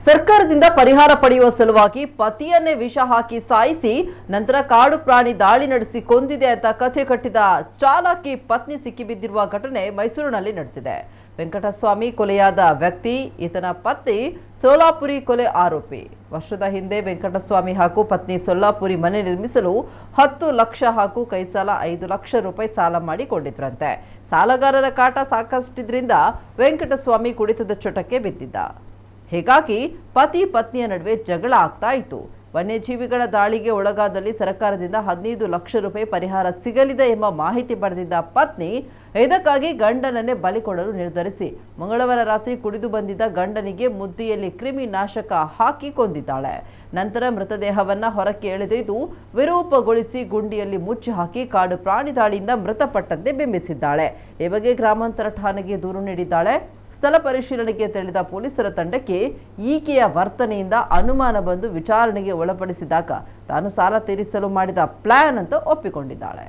ಸರ್ಕಾರದಿಂದ ಪರಿಹಾರ ಪಡೆಯುವ ಸಲುವಾಗಿ ಪತಿಯನ್ನೇ ವಿಷ ಹಾಕಿ ಸಾಯಿಸಿ ನಂತರ ಕಾಡು ಪ್ರಾಣಿ ದಾಳಿ ನಡೆಸಿ ಕೊಂದಿದೆ ಅಂತ ಕಥೆ ಕಟ್ಟಿದ ಚಾಲಾಕಿ ಪತ್ನಿ ಸಿಕ್ಕಿಬಿದ್ದಿರುವ ಘಟನೆ ಮೈಸೂರಿನಲ್ಲಿ ನಡೆದಿದೆ. ವೆಂಕಟಸ್ವಾಮಿ ಕೊಲೆಯಾದ ವ್ಯಕ್ತಿ ಈತನ ಪತ್ನಿ ಸೋಲಾಪುರಿ ಕೊಲೆ ಆರೋಪಿ. ವರ್ಷದ ಹಿಂದೆ ವೆಂಕಟಸ್ವಾಮಿ ಹಾಗೂ ಪತ್ನಿ ಸೋಲಾಪುರಿ ಮನೆ ನಿರ್ಮಿಸಲು 10 ಲಕ್ಷ ಹಾಗೂ ಕೈ ಸಾಲ 5 ಲಕ್ಷ ರೂಪಾಯಿ ಸಾಲ ಮಾಡಿಕೊಂಡಿದ್ರಂತೆ. ಸಾಲಗಾರರ ಕಾಟ ಸಾಕಷ್ಟಿದ್ರಿಂದ ವೆಂಕಟಸ್ವಾಮಿ ಕುಡಿತದ ಚಟಕ್ಕೆ ಬಿದ್ದಿದ್ದ. ಹೀಗಾಗಿ ಪತಿ ಪತ್ನಿಯ ನಡುವೆ ಜಗಳ ಆಗ್ತಾ ಇತ್ತು. ವನ್ಯಜೀವಿಗಳ ದಾಳಿಗೆ ಒಳಗಾದಲ್ಲಿ ಸರ್ಕಾರದಿಂದ 15 ಲಕ್ಷ ರೂಪಾಯಿ ಪರಿಹಾರ ಸಿಗಲಿದೆ ಎಂಬ ಮಾಹಿತಿ ಪಡೆದಿದ್ದ ಪತ್ನಿ ಇದಕ್ಕಾಗಿ ಗಂಡನನ್ನೇ ಬಲಿ ಕೊಡಲು ನಿರ್ಧರಿಸಿ ಮಂಗಳವಾರ ರಾತ್ರಿ ಕುಡಿದು ಬಂದಿದ್ದ ಗಂಡನಿಗೆ ಮುದ್ದಿಯಲ್ಲಿ ಕ್ರಿಮಿ ನಾಶಕ ಹಾಕಿ ಕೊಂದಿದ್ದಾಳೆ. ನಂತರ ಮೃತದೇಹವನ್ನ ಹೊರಕ್ಕೆ ಎಳೆದೊಯ್ದು ವಿರೂಪಗೊಳಿಸಿ ಗುಂಡಿಯಲ್ಲಿ ಮುಚ್ಚಿ ಹಾಕಿ ಕಾಡು ಪ್ರಾಣಿ ದಾಳಿಯಿಂದ ಮೃತಪಟ್ಟಂತೆ ಬಿಂಬಿಸಿದ್ದಾಳೆ. ಈ ಬಗ್ಗೆ ಗ್ರಾಮಾಂತರ ಠಾಣೆಗೆ ದೂರು ನೀಡಿದ್ದಾಳೆ. ಸ್ಥಳ ಪರಿಶೀಲನೆಗೆ ತೆರಳಿದ ಪೊಲೀಸರ ತಂಡಕ್ಕೆ ಈಕೆಯ ವರ್ತನೆಯಿಂದ ಅನುಮಾನ ಬಂದು ವಿಚಾರಣೆಗೆ ಒಳಪಡಿಸಿದಾಗ ತಾನು ಸಾಲ ತೀರಿಸಲು ಮಾಡಿದ ಪ್ಲಾನ್ ಅಂತ ಒಪ್ಪಿಕೊಂಡಿದ್ದಾಳೆ.